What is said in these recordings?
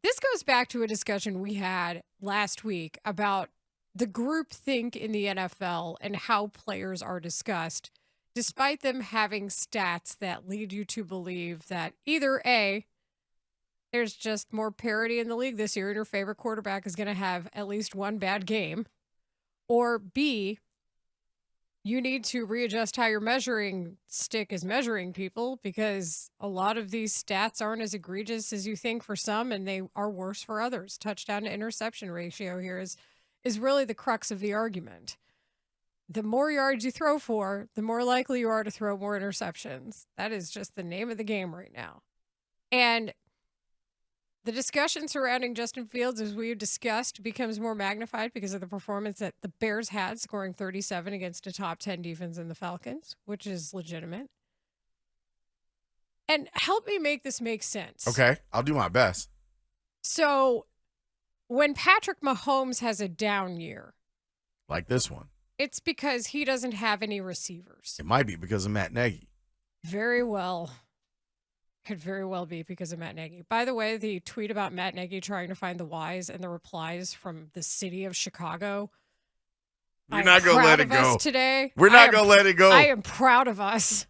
This goes back to a discussion we had last week about the groupthink in the NFL and how players are discussed, despite them having stats that lead you to believe that either A, there's just more parity in the league this year and your favorite quarterback is going to have at least one bad game, or B, you need to readjust how your measuring stick is measuring people because a lot of these stats aren't as egregious as you think for some, and they are worse for others. Touchdown to interception ratio here is really the crux of the argument. The more yards you throw for, the more likely you are to throw more interceptions. That is just the name of the game right now. And the discussion surrounding Justin Fields, as we've discussed, becomes more magnified because of the performance that the Bears had, scoring 37 against a top 10 defense in the Falcons, which is legitimate. And help me make this make sense. Okay, I'll do my best. So when Patrick Mahomes has a down year, like this one, it's because he doesn't have any receivers. It might be because of Matt Nagy. Very well. Could very well be because of Matt Nagy. By the way, the tweet about Matt Nagy trying to find the whys and the replies from the city of Chicago. We're not going to let it go today. We're not going to let it go. I am proud of us.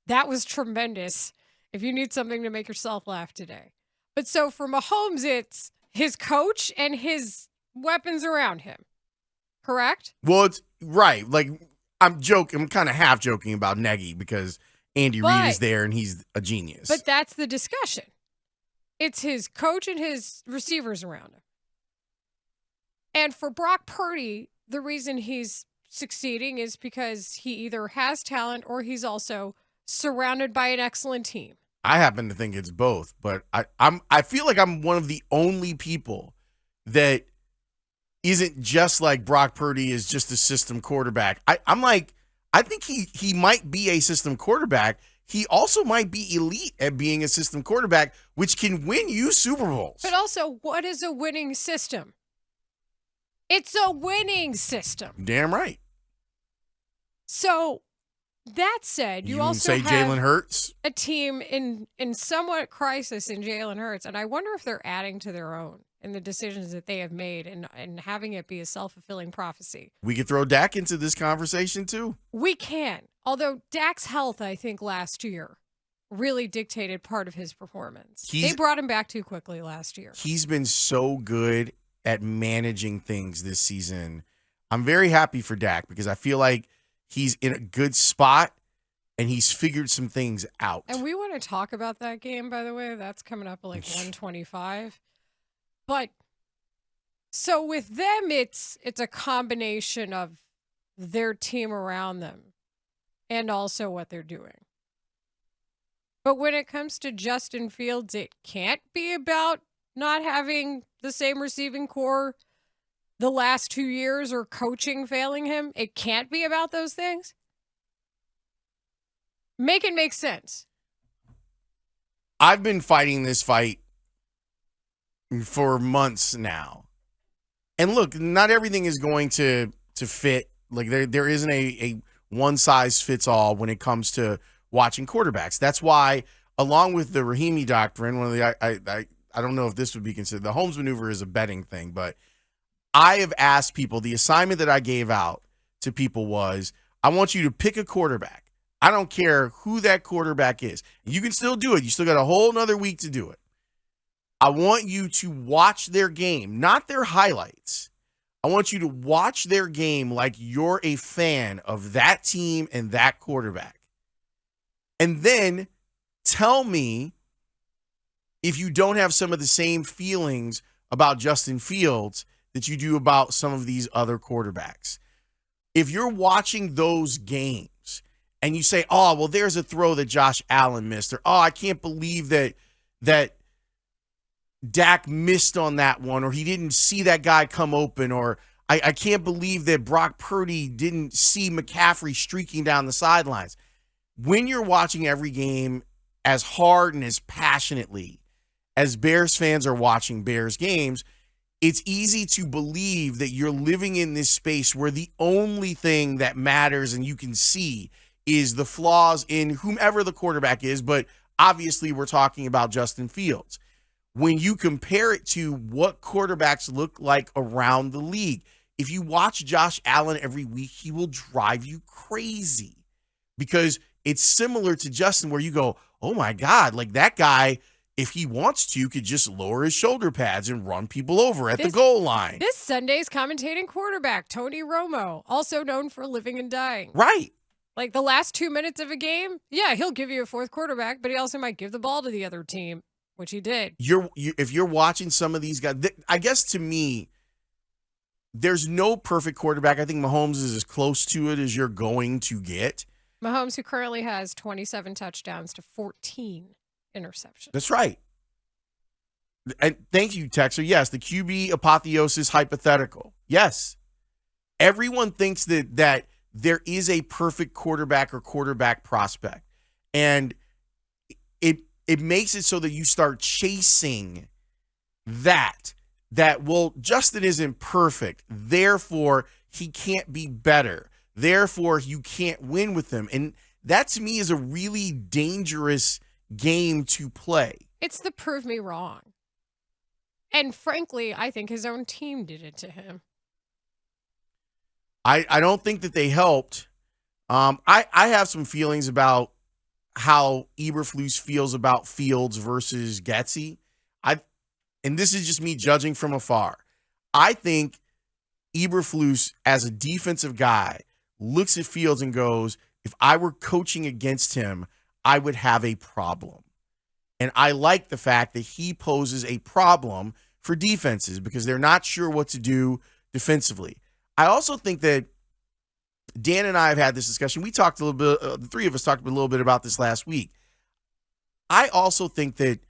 That was tremendous. If you need something to make yourself laugh today. But so for Mahomes, it's his coach and his weapons around him. Correct? Well, it's right. Like, I'm joking. I'm kind of half joking about Nagy because Andy Reid is there and he's a genius. But that's the discussion. It's his coach and his receivers around him. And for Brock Purdy, the reason he's succeeding is because he either has talent or he's also surrounded by an excellent team. I happen to think it's both, but I feel like I'm one of the only people that isn't just like Brock Purdy is just a system quarterback. I think he might be a system quarterback. He also might be elite at being a system quarterback, which can win you Super Bowls. But also, what is a winning system? It's a winning system. Damn right. So, that said, you also say have Jalen Hurts? A team in somewhat crisis in Jalen Hurts, and I wonder if they're adding to their own in the decisions that they have made and having it be a self-fulfilling prophecy. We could throw Dak into this conversation too. We can. Although Dak's health, I think, last year really dictated part of his performance. They brought him back too quickly last year. He's been so good at managing things this season. I'm very happy for Dak because I feel like he's in a good spot and he's figured some things out. And we want to talk about that game, by the way. That's coming up at like 125. But so with them, it's a combination of their team around them and also what they're doing. But when it comes to Justin Fields, it can't be about not having the same receiving core the last 2 years or coaching failing him. It can't be about those things. Make it make sense. I've been fighting this fight for months now. And look, not everything is going to fit. Like there isn't a one size fits all when it comes to watching quarterbacks. That's why, along with the Rahimi doctrine, one of the I don't know if this would be considered, the Holmes maneuver is a betting thing, but I have asked people, the assignment that I gave out to people was, I want you to pick a quarterback. I don't care who that quarterback is. You can still do it. You still got a whole nother week to do it. I want you to watch their game, not their highlights. I want you to watch their game like you're a fan of that team and that quarterback. And then tell me if you don't have some of the same feelings about Justin Fields that you do about some of these other quarterbacks. If you're watching those games and you say, oh, well, there's a throw that Josh Allen missed, or, oh, I can't believe that Dak missed on that one, or he didn't see that guy come open, or I can't believe that Brock Purdy didn't see McCaffrey streaking down the sidelines. When you're watching every game as hard and as passionately as Bears fans are watching Bears games, it's easy to believe that you're living in this space where the only thing that matters and you can see is the flaws in whomever the quarterback is, but obviously we're talking about Justin Fields. when you compare it to what quarterbacks look like around the league. If you watch Josh Allen every week, he will drive you crazy because it's similar to Justin where you go, oh my God, like that guy, if he wants to, could just lower his shoulder pads and run people over at the goal line. This Sunday's commentating quarterback, Tony Romo, also known for living and dying. Right. Like the last 2 minutes of a game, yeah, he'll give you a fourth quarterback, but he also might give the ball to the other team, which he did. If you're watching some of these guys, I guess to me, there's no perfect quarterback. I think Mahomes is as close to it as you're going to get. Mahomes, who currently has 27 touchdowns to 14 interceptions. That's right. And thank you, Texer. Yes, the QB apotheosis hypothetical. Yes. Everyone thinks that there is a perfect quarterback or quarterback prospect. And it makes it so that you start chasing that, well, Justin isn't perfect. Therefore, he can't be better. Therefore, you can't win with him. And that to me is a really dangerous game to play. It's the prove me wrong. And frankly, I think his own team did it to him. I don't think that they helped. I have some feelings about how Eberflus feels about Fields versus Getsy. And this is just me judging from afar. I think Eberflus, as a defensive guy, looks at Fields and goes, if I were coaching against him, I would have a problem. And I like the fact that he poses a problem for defenses because they're not sure what to do defensively. I also think that Dan and I have had this discussion. We talked a little bit, the three of us talked a little bit about this last week. I also think that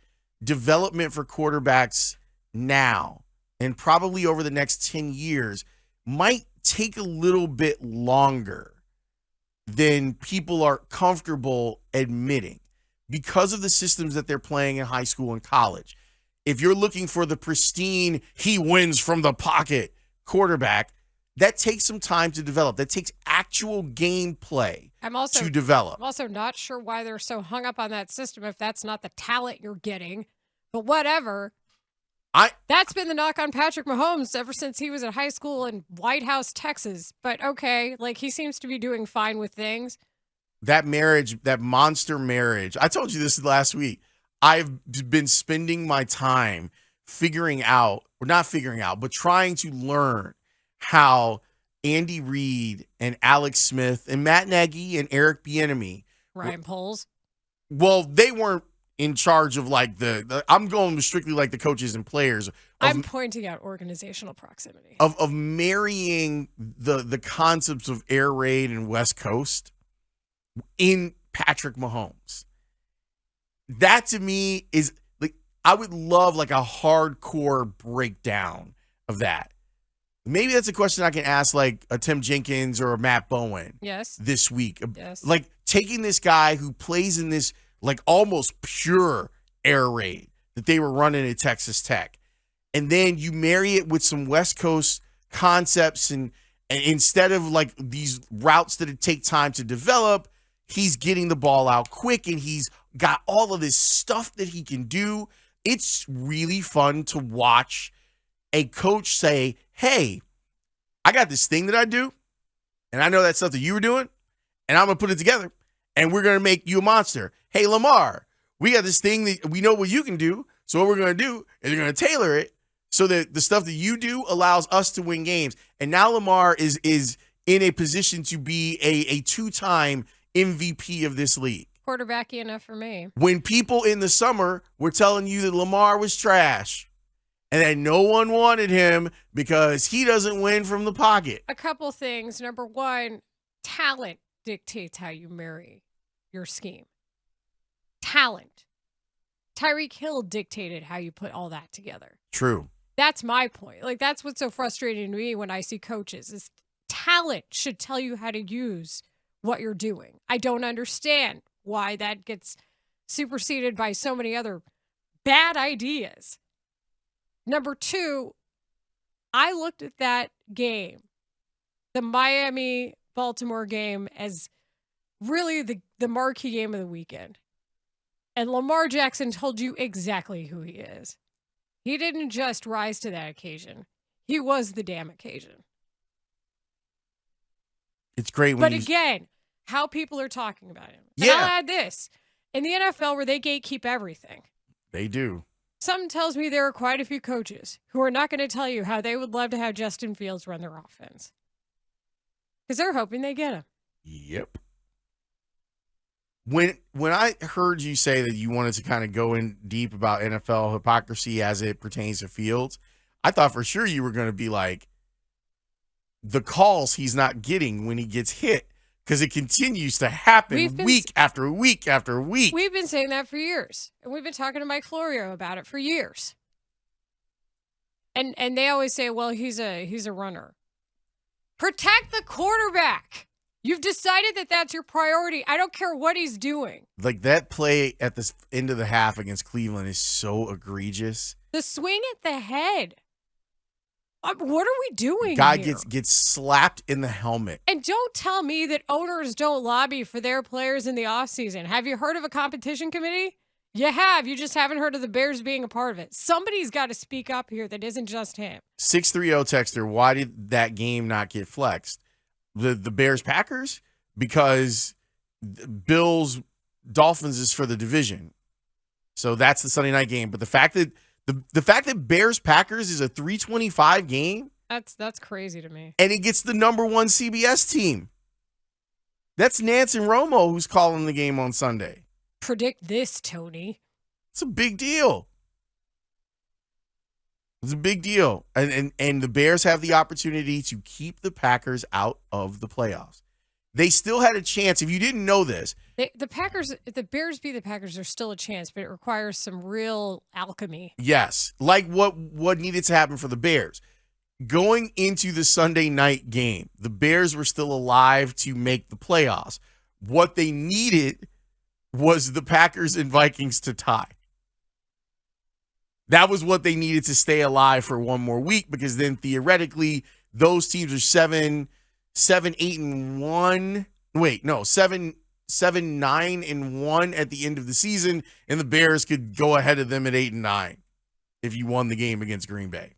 development for quarterbacks now and probably over the next 10 years might take a little bit longer than people are comfortable admitting because of the systems that they're playing in high school and college. If you're looking for the pristine, he wins from the pocket quarterback, that takes some time to develop. That takes actual gameplay to develop. I'm also not sure why they're so hung up on that system if that's not the talent you're getting. But whatever. That's been the knock on Patrick Mahomes ever since he was in high school in White House, Texas. But okay, like he seems to be doing fine with things. That marriage, that monster marriage. I told you this last week. I've been spending my time trying to learn how Andy Reid and Alex Smith and Matt Nagy and Eric Bieniemy, Ryan Poles. Well, they weren't in charge of like I'm going strictly like the coaches and players. I'm pointing out organizational proximity of marrying the concepts of air raid and West Coast in Patrick Mahomes. That to me is like, I would love like a hardcore breakdown of that. Maybe that's a question I can ask like a Tim Jenkins or a Matt Bowen. Yes. This week. Yes. Like taking this guy who plays in this like almost pure air raid that they were running at Texas Tech. And then you marry it with some West Coast concepts and instead of like these routes that it take time to develop, he's getting the ball out quick and he's got all of this stuff that he can do. It's really fun to watch a coach say, hey, I got this thing that I do, and I know that stuff that you were doing, and I'm going to put it together, and we're going to make you a monster. Hey, Lamar, we got this thing that we know what you can do, so what we're going to do is we're going to tailor it so that the stuff that you do allows us to win games. And now Lamar is in a position to be a two-time MVP of this league. Quarterbacky enough for me. When people in the summer were telling you that Lamar was trash and that no one wanted him because he doesn't win from the pocket. A couple things. Number one, talent dictates how you marry your scheme. Talent. Tyreek Hill dictated how you put all that together. True. That's my point. Like, that's what's so frustrating to me when I see coaches is talent should tell you how to use what you're doing. I don't understand why that gets superseded by so many other bad ideas. Number two, I looked at that game, the Miami-Baltimore game, as really the marquee game of the weekend. And Lamar Jackson told you exactly who he is. He didn't just rise to that occasion. He was the damn occasion. It's great when But again, how people are talking about him. And Yeah. I'll add this. In the NFL, where they gatekeep everything, They do. something tells me there are quite a few coaches who are not going to tell you how they would love to have Justin Fields run their offense. Because they're hoping they get him. Yep. When I heard you say that you wanted to kind of go in deep about NFL hypocrisy as it pertains to Fields, I thought for sure you were going to be like, the calls he's not getting when he gets hit, because it continues to happen week after week after week. We've been saying that for years. And we've been talking to Mike Florio about it for years. And they always say, well, he's a runner. Protect the quarterback. You've decided that that's your priority. I don't care what he's doing. Like that play at the end of the half against Cleveland is so egregious. The swing at the head. What are we doing Guy here? gets slapped in the helmet. And don't tell me that owners don't lobby for their players in the offseason. Have you heard of a competition committee? You have. You just haven't heard of the Bears being a part of it. Somebody's got to speak up here that isn't just him. 630 texter, why did that game not get flexed? The Bears-Packers? Because Bills-Dolphins is for the division. So that's the Sunday night game. But the fact that Bears-Packers is a 325 game. That's crazy to me. And it gets the number one CBS team. That's Nance and Romo who's calling the game on Sunday. Predict this, Tony. It's a big deal. It's a big deal. And the Bears have the opportunity to keep the Packers out of the playoffs. They still had a chance. If you didn't know this. The Packers, if the Bears beat the Packers, there's still a chance, but it requires some real alchemy. Yes. Like what needed to happen for the Bears. Going into the Sunday night game, the Bears were still alive to make the playoffs. What they needed was the Packers and Vikings to tie. That was what they needed to stay alive for one more week, because then theoretically those teams are 7, 8-1. Wait, no, 7, 9-1 at the end of the season, and the Bears could go ahead of them at 8-9 if you won the game against Green Bay.